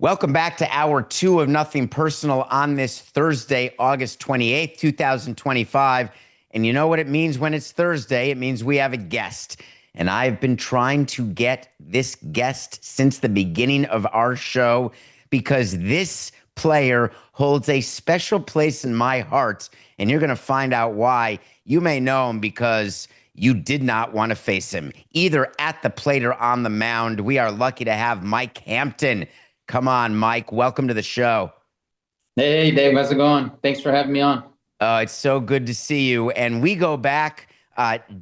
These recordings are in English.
Welcome back to hour two of Nothing Personal on this Thursday, August 28th, 2025. And you know what it means when it's Thursday? It means we have a guest. And I've been trying to get this guest since the beginning of our show because this player holds a special place in my heart. And you're going to find out why. You may know him because you did not want to face him, either at the plate or on the mound. We are lucky to have Mike Hampton. Come on, Mike. Welcome to the show. Hey, Dave. How's it going? Thanks for having me on. It's so good to see you. And we go back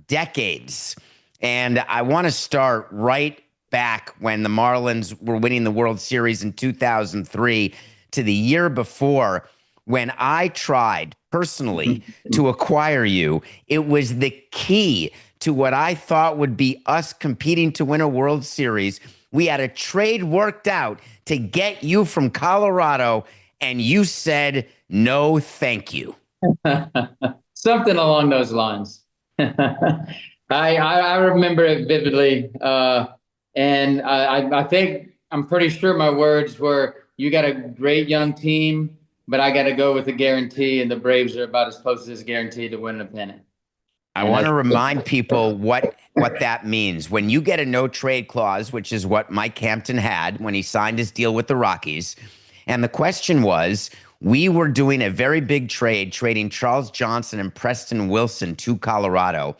decades. And I want to start right back when the Marlins were winning the World Series in 2003 to the year before when I tried personally to acquire you. It was the key to what I thought would be us competing to win a World Series. We had a trade worked out to get you from Colorado, and you said, no, thank you. Something along those lines. I remember it vividly. And I think I'm pretty sure my words were, you got a great young team, but I got to go with a guarantee, and the Braves are about as close as guaranteed to win a pennant. I want to remind people what that means. When you get a no trade clause, which is what Mike Hampton had when he signed his deal with the Rockies, and the question was, we were doing a very big trade, trading Charles Johnson and Preston Wilson to Colorado,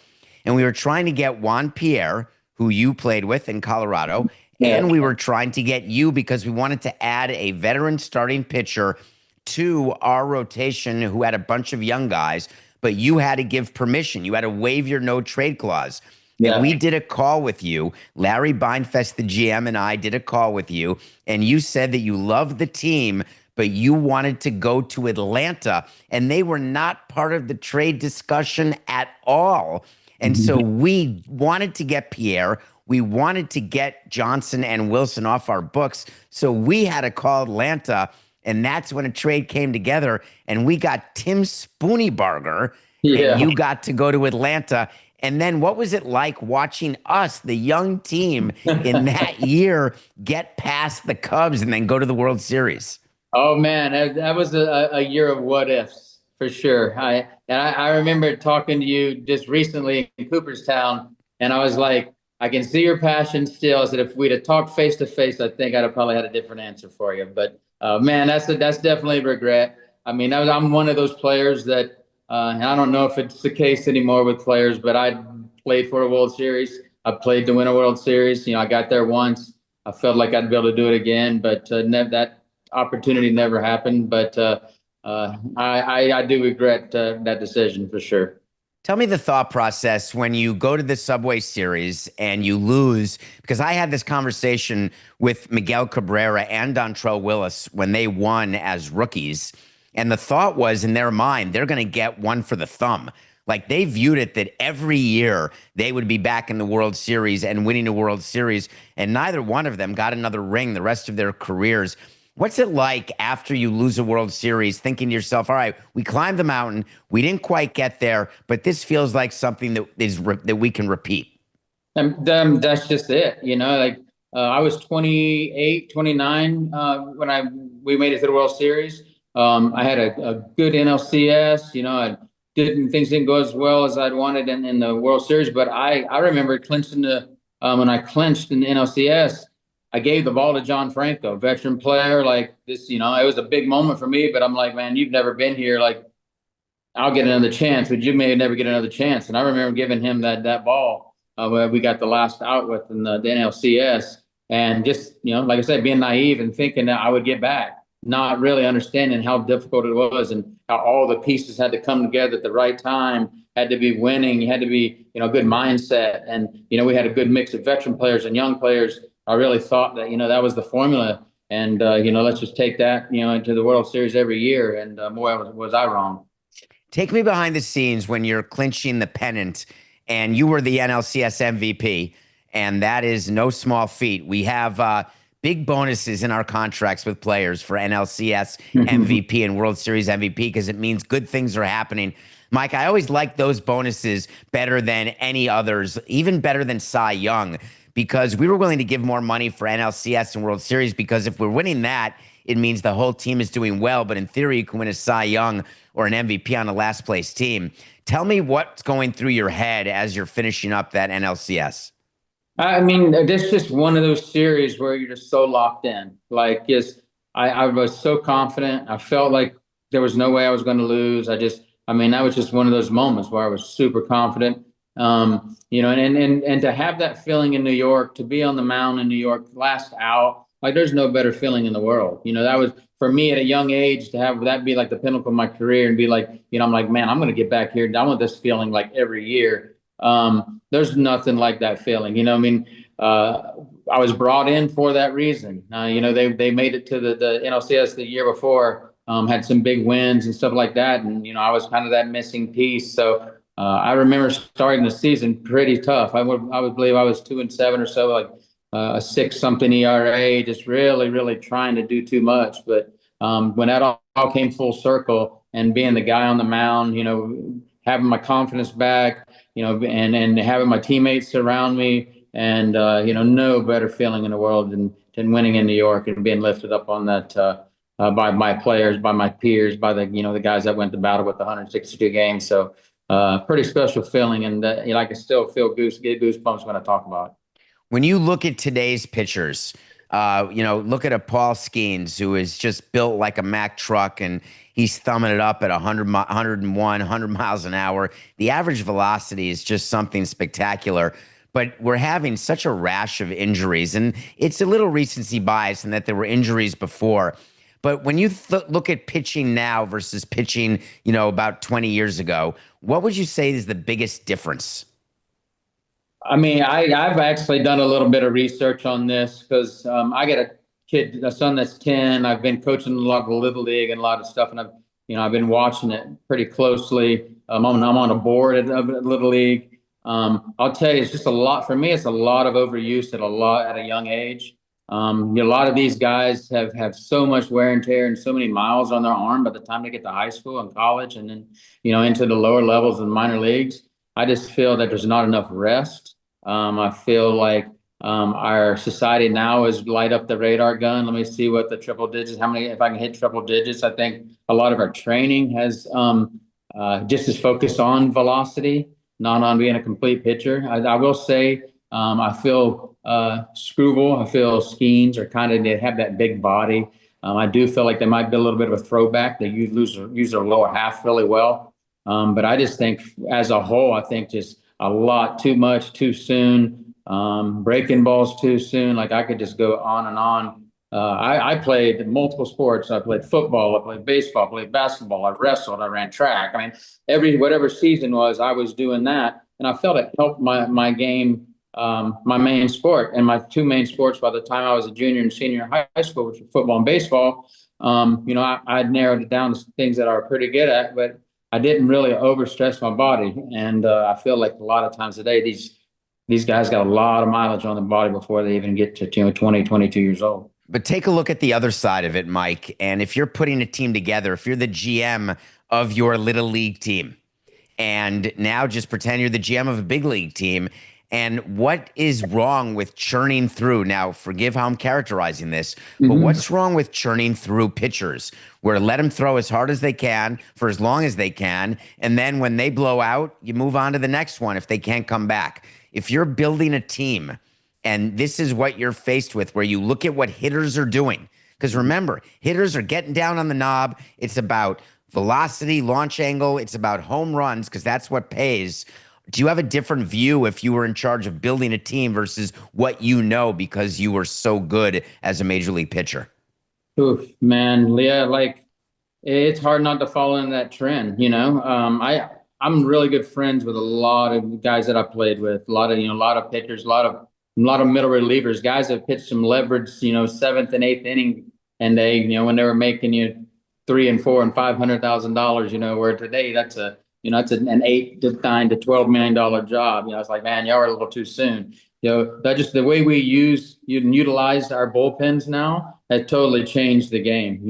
and we were trying to get Juan Pierre, who you played with in Colorado, and we were trying to get you because we wanted to add a veteran starting pitcher to our rotation who had a bunch of young guys. But you had to give permission. You had to waive your no trade clause. Yeah. And we did a call with you. Larry Beinfest, the GM, and I did a call with you. And you said that you loved the team, but you wanted to go to Atlanta. And they were not part of the trade discussion at all. And so we wanted to get Pierre. We wanted to get Johnson and Wilson off our books. So we had to call Atlanta. And that's when a trade came together, and we got Tim Spooneybarger, and you got to go to Atlanta. And then what was it like watching us, the young team, in that year get past the Cubs and then go to the World Series? Oh, man, that was a year of what ifs, for sure. I remember talking to you just recently in Cooperstown, and I was like, I can see your passion still. I said, if we'd have talked face to face, I think I'd have probably had a different answer for you. But man, that's definitely a regret. I mean, I'm one of those players that, and I don't know if it's the case anymore with players, but I played for a World Series. I played to win a World Series. I got there once. I felt like I'd be able to do it again, but that opportunity never happened. But I do regret that decision for sure. Tell me the thought process when you go to the Subway Series and you lose, because I had this conversation with Miguel Cabrera and Dontrell Willis when they won as rookies. And the thought was in their mind, they're going to get one for the thumb. Like they viewed it that every year they would be back in the World Series and winning a World Series. And neither one of them got another ring the rest of their careers. What's it like after you lose a World Series, thinking to yourself, all right, we climbed the mountain, we didn't quite get there, but this feels like something that we can repeat? That's just it. I was 28, 29 when we made it to the World Series. I had a good NLCS. Things didn't go as well as I'd wanted in the World Series, but I remember clinching when I clinched in the NLCS. I gave the ball to John Franco, veteran player. Like this, it was a big moment for me, but I'm like, man, you've never been here. Like, I'll get another chance, but you may never get another chance. And I remember giving him that ball where we got the last out with in the NLCS. And just, like I said, being naive and thinking that I would get back, not really understanding how difficult it was and how all the pieces had to come together at the right time, had to be winning, had to be, good mindset. And, we had a good mix of veteran players and young players. I really thought that, that was the formula. And, let's just take that, into the World Series every year. And boy, was I wrong. Take me behind the scenes when you're clinching the pennant and you were the NLCS MVP. And that is no small feat. We have big bonuses in our contracts with players for NLCS MVP and World Series MVP because it means good things are happening. Mike, I always like those bonuses better than any others, even better than Cy Young, because we were willing to give more money for NLCS and World Series, because if we're winning that, it means the whole team is doing well. But in theory, you can win a Cy Young or an MVP on a last place team. Tell me what's going through your head as you're finishing up that NLCS. I mean, this is just one of those series where you're just so locked in. Like, just I was so confident. I felt like there was no way I was going to lose. I mean, that was just one of those moments where I was super confident. And to have that feeling in New York, to be on the mound in New York, last out, like there's no better feeling in the world. That was for me at a young age to have that be like the pinnacle of my career and be like, I'm like, man, I'm going to get back here. I want this feeling like every year. There's nothing like that feeling. I mean, I was brought in for that reason. They made it to the NLCS the year before, had some big wins and stuff like that. And, I was kind of that missing piece. So I remember starting the season pretty tough. I would believe I was 2-7 or so, like a 6-something ERA, just really, really trying to do too much. But when that all came full circle and being the guy on the mound, having my confidence back, and having my teammates surround me, and no better feeling in the world than winning in New York and being lifted up on that by my players, by my peers, by the guys that went to battle with the 162 games. So pretty special feeling, and I can still get goosebumps when I talk about it. When you look at today's pitchers, look at a Paul Skenes, who is just built like a Mack truck, and he's thumbing it up at 100 miles an hour. The average velocity is just something spectacular. But we're having such a rash of injuries, and it's a little recency bias in that there were injuries before. But when you look at pitching now versus pitching, about 20 years ago, what would you say is the biggest difference? I mean, I've actually done a little bit of research on this because I got a son that's 10. I've been coaching a lot of the Little League and a lot of stuff, and I've been watching it pretty closely. I'm on a board at Little League. I'll tell you, it's just a lot for me. It's a lot of overuse at a young age. A lot of these guys have so much wear and tear and so many miles on their arm by the time they get to high school and college, and then into the lower levels of the minor leagues. I just feel that there's not enough rest. I feel like our society now is light up the radar gun. Let me see what the triple digits, if I can hit triple digits. I think a lot of our training has just is focused on velocity, not on being a complete pitcher. I will say I feel Screwball, I feel Skenes they have that big body. I do feel like they might be a little bit of a throwback. They use their lower half really well. But I just think as a whole, I think just a lot too much too soon, breaking balls too soon. Like I could just go on and on. I played multiple sports. I played football, I played baseball, I played basketball, I wrestled, I ran track. I mean, whatever season was, I was doing that. And I felt it helped my game, my main sport, and my two main sports by the time I was a junior and senior in high school, which were football and baseball. I'd narrowed it down to things that I was pretty good at, but I didn't really overstress my body. And I feel like a lot of times today, these guys got a lot of mileage on their body before they even get to 20, 22 years old. But take a look at the other side of it, Mike. And if you're putting a team together, if you're the GM of your little league team, and now just pretend you're the GM of a big league team, and what is wrong with churning through? Now, forgive how I'm characterizing this, but what's wrong with churning through pitchers where let them throw as hard as they can for as long as they can, and then when they blow out, you move on to the next one if they can't come back? If you're building a team, and this is what you're faced with, where you look at what hitters are doing, because remember, hitters are getting down on the knob. It's about velocity, launch angle. It's about home runs, because that's what pays. Do you have a different view if you were in charge of building a team versus what because you were so good as a major league pitcher? Oof, man, yeah, like it's hard not to follow in that trend. I'm really good friends with a lot of guys that I played with, a lot of pitchers, a lot of middle relievers, guys that pitched some leverage, seventh and eighth inning, and they, when they were making $300,000 and $400,000 and $500,000, where today that's an $8 to $9 to $12 million job. It's like, man, y'all are a little too soon. That just the way we utilize our bullpens now has totally changed the game.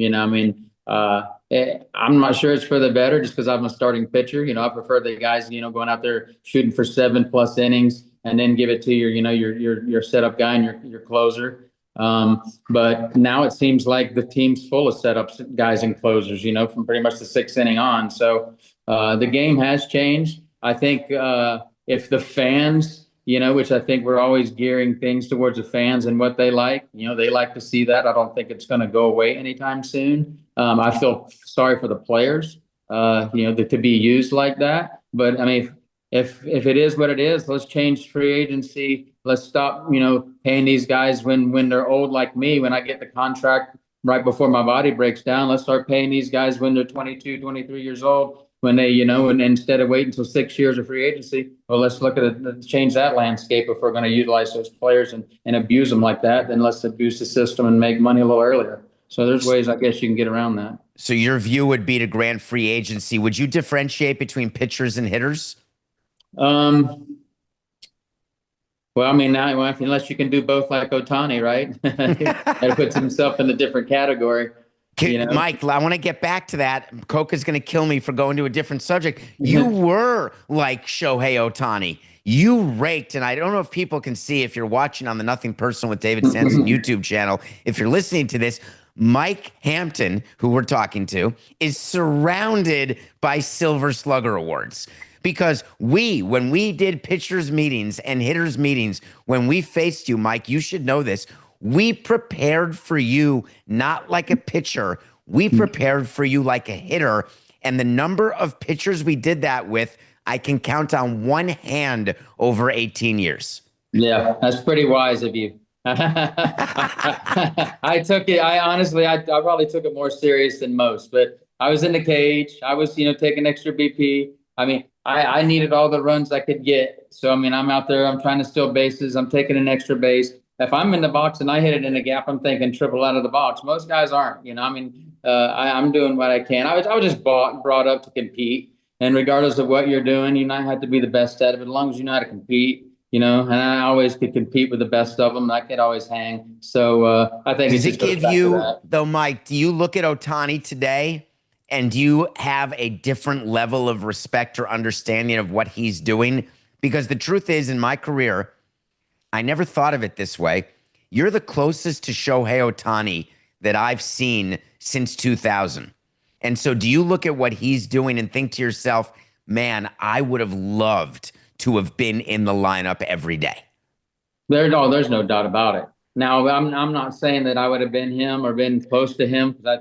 I'm not sure it's for the better just because I'm a starting pitcher. I prefer the guys, going out there shooting for 7+ innings and then give it to your setup guy and your closer. But now it seems like the team's full of setups guys and closers, from pretty much the 6th inning on. So the game has changed. I think if the fans, which I think we're always gearing things towards the fans and what they like, they like to see that. I don't think it's going to go away anytime soon. I feel sorry for the players, to be used like that. But I mean, if it is what it is, let's change free agency. Let's stop, paying these guys when they're old like me. When I get the contract right before my body breaks down, let's start paying these guys when they're 22, 23 years old. When they, and instead of waiting until 6 years of free agency, well, let's look at it, change that landscape. If we're going to utilize those players and abuse them like that, then let's abuse the system and make money a little earlier. So there's ways, I guess, you can get around that. So your view would be to grant free agency. Would you differentiate between pitchers and hitters? Well, I mean, now unless you can do both like Ohtani, right? That puts himself in a different category. Mike, I want to get back to that. Coca's going to kill me for going to a different subject. You were like Shohei Ohtani. You raked, and I don't know if people can see if you're watching on the Nothing Personal with David Samson YouTube channel. If you're listening to this, Mike Hampton, who we're talking to, is surrounded by Silver Slugger awards. Because when we did pitchers meetings and hitters meetings, when we faced you, Mike, you should know this. We prepared for you not like a pitcher. We prepared for you like a hitter. And the number of pitchers we did that with, I can count on one hand over 18 years. Yeah, that's pretty wise of you. I took it. I probably took it more serious than most, but I was in the cage. I was, taking extra BP. I mean, I needed all the runs I could get. So, I mean, I'm out there, I'm trying to steal bases. I'm taking an extra base. If I'm in the box and I hit it in the gap, I'm thinking triple out of the box. Most guys aren't, I'm doing what I can. I was just brought up to compete. And regardless of what you're doing, you not have to be the best at it, but as long as you know how to compete, and I always could compete with the best of them. I could always hang. So I think does it give you, though, Mike, do you look at Ohtani today and do you have a different level of respect or understanding of what he's doing? Because the truth is, in my career, I never thought of it this way. You're the closest to Shohei Ohtani that I've seen since 2000. And so do you look at what he's doing and think to yourself, man, I would have loved to have been in the lineup every day? There's no doubt about it. Now, I'm not saying that I would have been him or been close to him, because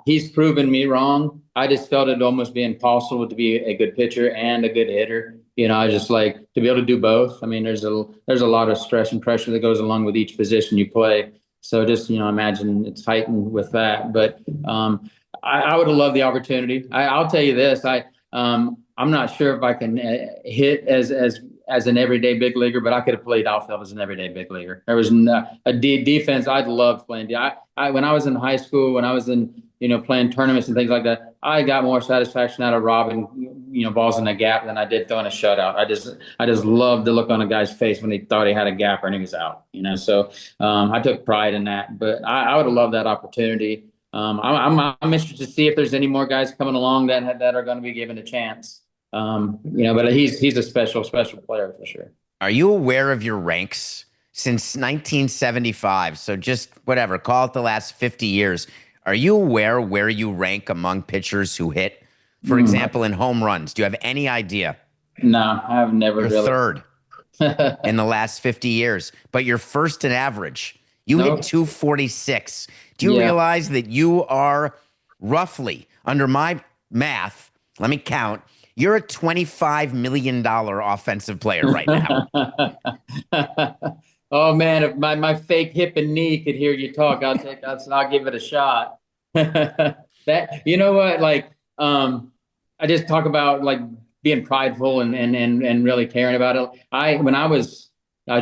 he's proven me wrong. I just felt it almost be impossible to be a good pitcher and a good hitter. I just like to be able to do both. I mean, there's a lot of stress and pressure that goes along with each position you play. So just, imagine it's heightened with that. But I would have loved the opportunity. I'll tell you this. I'm not sure if I can hit as an everyday big leaguer, but I could have played outfield as an everyday big leaguer. There was a defense I'd loved playing. When I was in high school, when I was in playing tournaments and things like that, I got more satisfaction out of robbing balls in the gap than I did throwing a shutout. I just loved the look on a guy's face when he thought he had a gap and he was out. So I took pride in that. But I would have loved that opportunity. I'm interested to see if there's any more guys coming along that are going to be given a chance. But he's a special player for sure. Are you aware of your ranks since 1975? So just whatever, call it the last 50 years. Are you aware where you rank among pitchers who hit? For example, in home runs, do you have any idea? No, I've never. You're really. Third in the last 50 years, but you're first in average. You hit 246. Do you realize that you are roughly, under my math, let me count, you're a $25 million offensive player right now. Oh man, if my fake hip and knee could hear you talk, I'll give it a shot. That, what, like, I just talk about like being prideful and really caring about it. When I was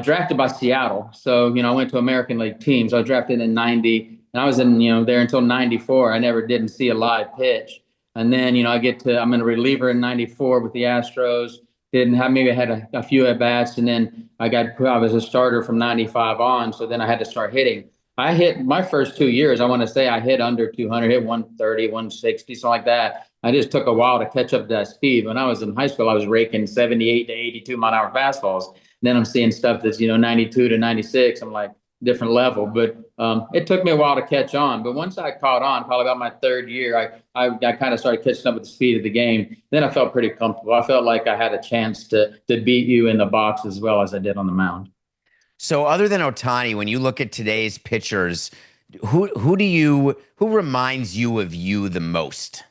drafted by Seattle, so I went to American League teams. I was drafted in '90, and I was in there until '94. I never didn't see a live pitch, and then I'm in a reliever in '94 with the Astros. Maybe I had a few at bats, and then I was a starter from '95 on. So then I had to start hitting. I hit my first 2 years. I want to say I hit under 200, hit 130, 160, something like that. I just took a while to catch up to that speed. When I was in high school, I was raking 78 to 82 mile an hour fastballs. And then I'm seeing stuff that's, 92 to 96. I'm like, different level. But it took me a while to catch on. But once I caught on, probably about my third year, I kind of started catching up with the speed of the game. Then I felt pretty comfortable. I felt like I had a chance to beat you in the box as well as I did on the mound. So other than Ohtani, when you look at today's pitchers, who reminds you of you the most?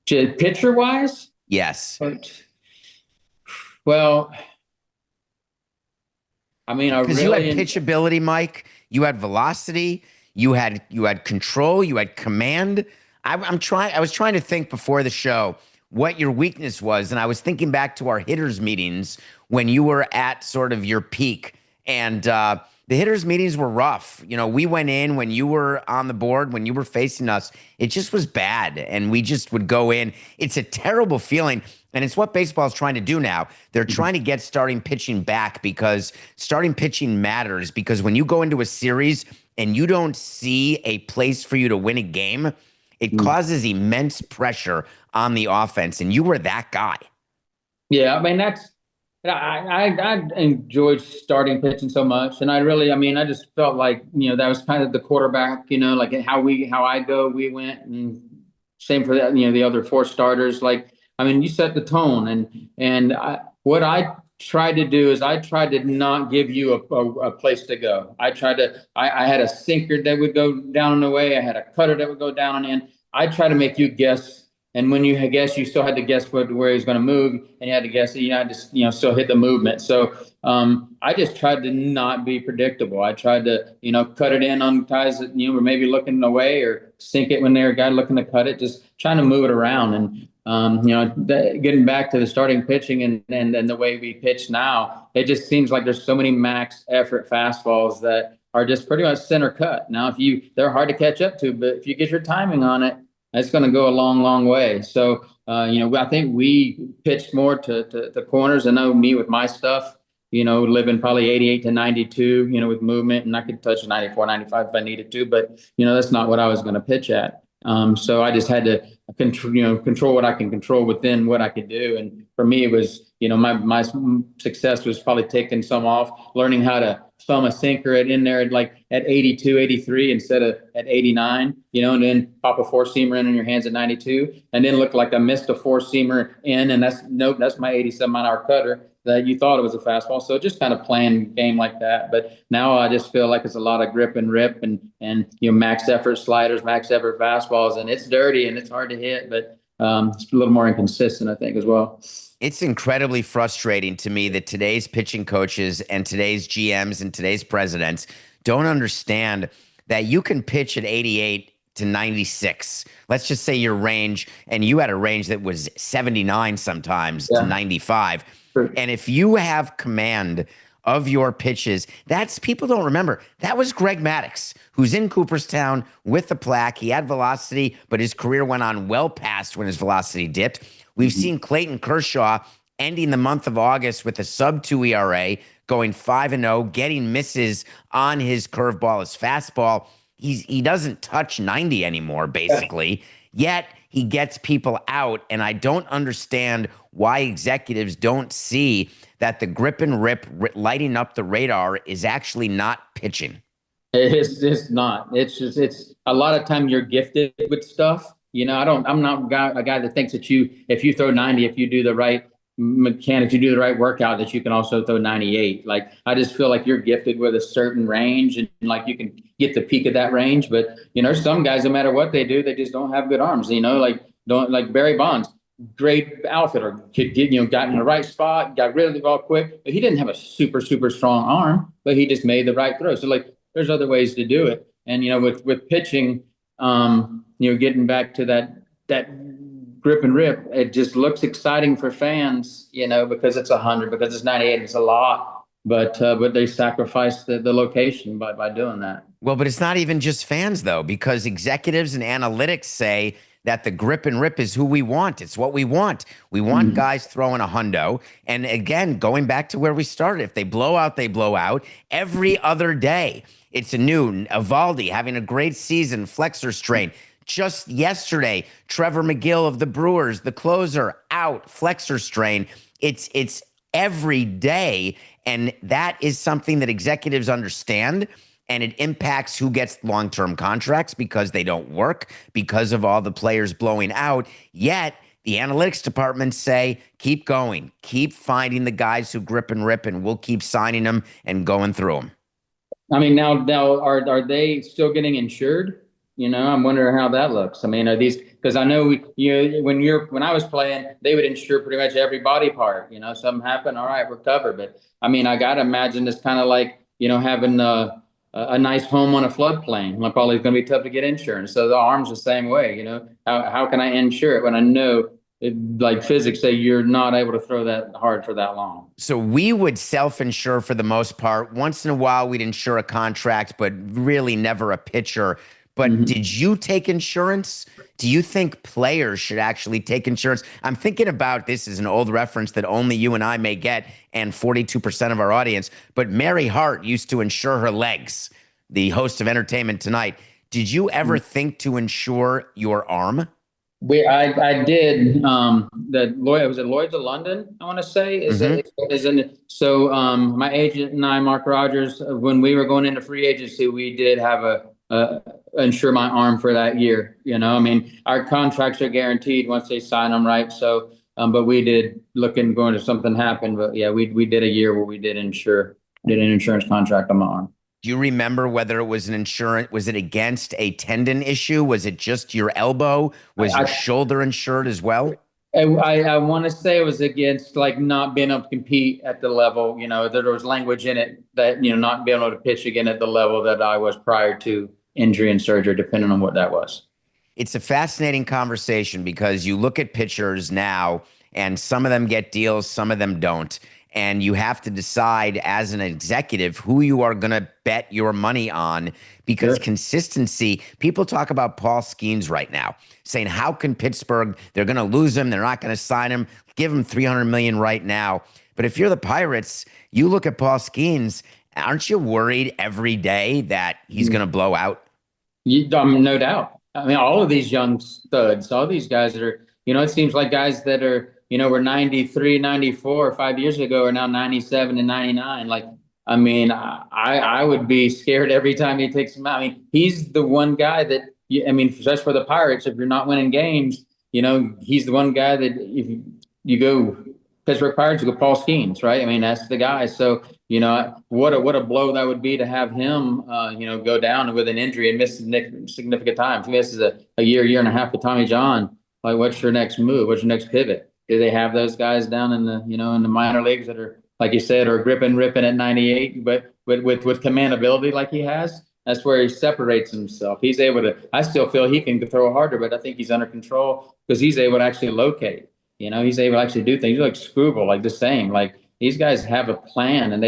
Pitcher wise? Yes. Well, I mean, Because you had pitchability, Mike. You had velocity. You had control. You had command. I was trying to think before the show what your weakness was, and I was thinking back to our hitters meetings when you were at sort of your peak, and the hitters meetings were rough. We went in when you were on the board, when you were facing us. It just was bad, and we just would go in. It's a terrible feeling. And it's what baseball is trying to do now. They're trying to get starting pitching back because starting pitching matters. Because when you go into a series and you don't see a place for you to win a game, it causes immense pressure on the offense. And you were that guy. Yeah, I mean, I enjoyed starting pitching so much. And I just felt like, that was kind of the quarterback, like how I go, we went, and same for that, the other four starters. You set the tone, what I tried to do is I tried to not give you a place to go. I had a sinker that would go down and away. I had a cutter that would go down and in. I tried to make you guess. And when you guess, you still had to guess where he was going to move, and you had to guess that you had to, still hit the movement. So I just tried to not be predictable. I tried to, cut it in on guys that, were maybe looking away, or sink it when they were a guy looking to cut it, just trying to move it around. And getting back to the starting pitching and the way we pitch now, it just seems like there's so many max effort fastballs that are just pretty much center cut. Now, they're hard to catch up to, but if you get your timing on it, it's going to go a long, long way. So, I think we pitched more to corners. I know me with my stuff, living probably 88 to 92, with movement, and I could touch 94, 95 if I needed to, but, that's not what I was going to pitch at. So I just had to control what I can control within what I could do. And for me, it was, my success was probably taking some off, learning how to thumb a sinker in there at 82, 83 instead of at 89, and then pop a four-seamer in your hands at 92, and then look like I missed a four-seamer in, and that's my 87-mile-an-hour cutter that you thought it was a fastball. So just kind of playing game like that. But now I just feel like it's a lot of grip and rip and max effort sliders, max effort fastballs, and it's dirty and it's hard to hit, but it's a little more inconsistent, I think, as well. It's incredibly frustrating to me that today's pitching coaches and today's GMs and today's presidents don't understand that you can pitch at 88 to 96. Let's just say your range, and you had a range that was 79 sometimes to 95. Sure. And if you have command of your pitches, people don't remember. That was Greg Maddux, who's in Cooperstown with the plaque. He had velocity, but his career went on well past when his velocity dipped. We've seen Clayton Kershaw ending the month of August with a sub-2 ERA, going 5-0, getting misses on his curveball, his fastball. He doesn't touch 90 anymore, basically. Yet he gets people out, and I don't understand why executives don't see that the grip and rip lighting up the radar is actually not pitching. It's not. It's a lot of time you're gifted with stuff. I'm not a guy that thinks that if you throw 90, if you do the right mechanics, you do the right workout, that you can also throw 98. I just feel like you're gifted with a certain range, and you can get the peak of that range. But some guys, no matter what they do, they just don't have good arms. Like Barry Bonds, great outfitter, got in the right spot, got rid of the ball quick, but he didn't have a super, super strong arm, but he just made the right throw. So there's other ways to do it. And, with pitching, getting back to that grip and rip, it just looks exciting for fans, because it's 100, because it's 98, it's a lot, but they sacrifice the location by doing that. Well, but it's not even just fans, though, because executives and analytics say that the grip and rip is who we want. It's what we want. We want guys throwing a hundo. And again, going back to where we started, if they blow out, they blow out every other day. It's a new Evaldi having a great season, flexor strain. Just yesterday, Trevor McGill of the Brewers, the closer, out, flexor strain. It's every day, and that is something that executives understand, and it impacts who gets long-term contracts because they don't work, because of all the players blowing out. Yet the analytics departments say, keep going, keep finding the guys who grip and rip, and we'll keep signing them and going through them. I mean, now are they still getting insured? I'm wondering how that looks. I mean, are these, because I know when I was playing, they would insure pretty much every body part. Something happened, all right, we're covered. But I mean, I gotta imagine it's kind of like having a nice home on a floodplain. Well, probably going to be tough to get insurance. So the arm's the same way. How can I insure it when I know like physics say you're not able to throw that hard for that long? So we would self-insure for the most part. Once in a while, we'd insure a contract, but really never a pitcher. But did you take insurance? Do you think players should actually take insurance? I'm thinking about, this is an old reference that only you and I may get, and 42% of our audience, but Mary Hart used to insure her legs, the host of Entertainment Tonight. Did you ever think to insure your arm? I did was it Lloyd's of London, I want to say, so my agent and I, Mark Rogers, when we were going into free agency, we did have insure my arm for that year. I mean, our contracts are guaranteed once they sign them, right? So but we did look into going if something happened. But yeah, we did a year where we did an insurance contract on my arm. Do you remember whether it was an insurance? Was it against a tendon issue? Was it just your elbow? Was your shoulder insured as well? I want to say it was against like not being able to compete at the level, there was language in it that, not being able to pitch again at the level that I was prior to injury and surgery, depending on what that was. It's a fascinating conversation because you look at pitchers now and some of them get deals, some of them don't. And you have to decide as an executive who you are going to bet your money on, because consistency, people talk about Paul Skenes right now, saying, how can Pittsburgh, they're going to lose him, they're not going to sign him, give him $300 million right now. But if you're the Pirates, you look at Paul Skenes, aren't you worried every day that he's going to blow out? No doubt. I mean, all of these young studs, all these guys that are, it seems like guys that are, were 93, 94 5 years ago are now 97 and 99. Like, I mean, I would be scared every time he takes him out. I mean, he's the one guy that, just for the Pirates, if you're not winning games, he's the one guy that if you go Pittsburgh Pirates, you go Paul Skenes, right? I mean, that's the guy. So, what a blow that would be to have him, go down with an injury and miss significant time. If he misses a year and a half with Tommy John, like, what's your next move? What's your next pivot? Do they have those guys down in the, in the minor leagues that are, like you said, are ripping at 98, but with command ability like he has? That's where he separates himself. He's able to, I still feel he can throw harder, but I think he's under control because he's able to actually locate. He's able to actually do things. He's like Scrooble, like the same. Like, these guys have a plan, and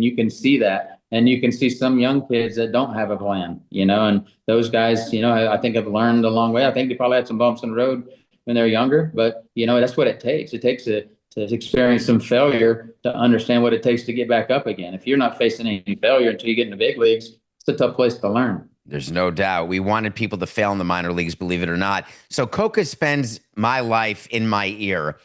you can see that. And you can see some young kids that don't have a plan, and those guys, I think have learned a long way. I think they probably had some bumps in the road when they're younger, but that's what it takes. It takes to experience some failure to understand what it takes to get back up again. If you're not facing any failure until you get in the big leagues, it's a tough place to learn. There's no doubt. We wanted people to fail in the minor leagues, believe it or not. So Coca spends my life in my ear,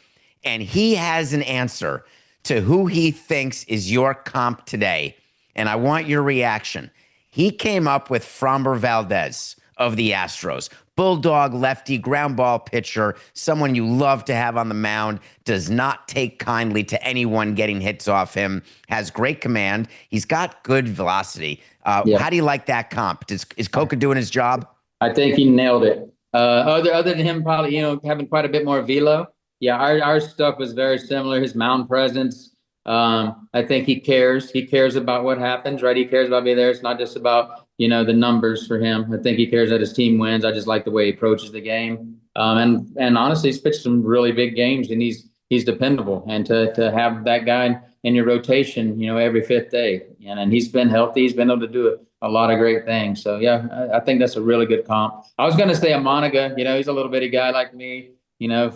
and he has an answer to who he thinks is your comp today. And I want your reaction. He came up with Framber Valdez of the Astros. Bulldog lefty, ground ball pitcher, someone you love to have on the mound, does not take kindly to anyone getting hits off him, has great command. He's got good velocity. How do you like that comp? Is Coca doing his job? I think he nailed it. Other than him probably, having quite a bit more velo. Yeah, our stuff was very similar. His mound presence. I think he cares. He cares about what happens, right? He cares about being there. It's not just about, the numbers for him. I think he cares that his team wins. I just like the way he approaches the game. And honestly, he's pitched some really big games, and he's dependable. And to have that guy in your rotation, every fifth day, and he's been healthy. He's been able to do a lot of great things. So yeah, I think that's a really good comp. I was going to say a Monaga. He's a little bitty guy like me.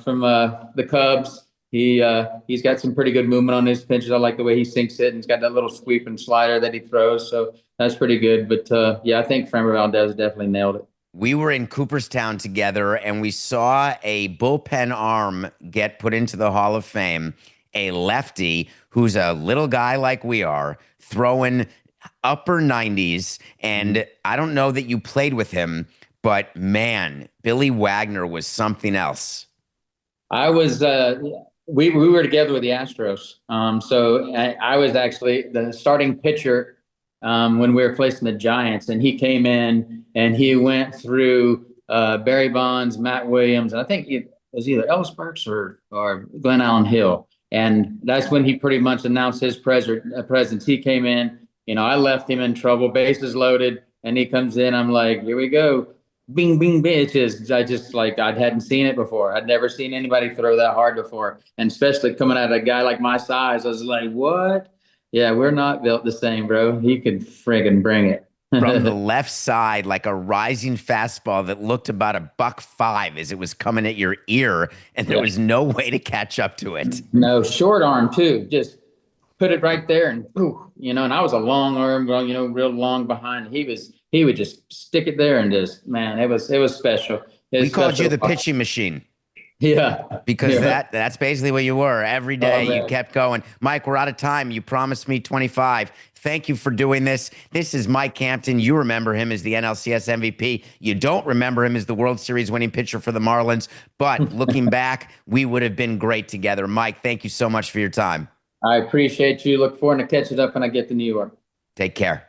From the Cubs. He's got some pretty good movement on his pitches. I like the way he sinks it, and he's got that little sweep and slider that he throws. So that's pretty good. But yeah, I think Framber Valdez definitely nailed it. We were in Cooperstown together and we saw a bullpen arm get put into the Hall of Fame, a lefty who's a little guy like we are, throwing upper 90s. And I don't know that you played with him, but man, Billy Wagner was something else. I was we were together with the Astros. So I was actually the starting pitcher when we were facing the Giants, and he came in and he went through Barry Bonds, Matt Williams, and I think it was either Ellis Burks or Glenn Allen Hill. And that's when he pretty much announced his presence. He came in, I left him in trouble, bases loaded, and he comes in. I'm like, here we go. Bing, bing, bitches. I just like, I hadn't seen it before. I'd never seen anybody throw that hard before. And especially coming at a guy like my size, I was like, what? Yeah, we're not built the same, bro. He could friggin' bring it. From the left side, like a rising fastball that looked about $105 as it was coming at your ear, and there was no way to catch up to it. No, short arm too. Just put it right there and and I was a long arm, real long behind. He would just stick it there and just, man, it was special. We called you the pitching machine. Yeah. Because that's basically what you were. Every day you kept going. Mike, we're out of time. You promised me 25. Thank you for doing this. This is Mike Hampton. You remember him as the NLCS MVP. You don't remember him as the World Series winning pitcher for the Marlins. But looking back, we would have been great together. Mike, thank you so much for your time. I appreciate you. Look forward to catching up when I get to New York. Take care.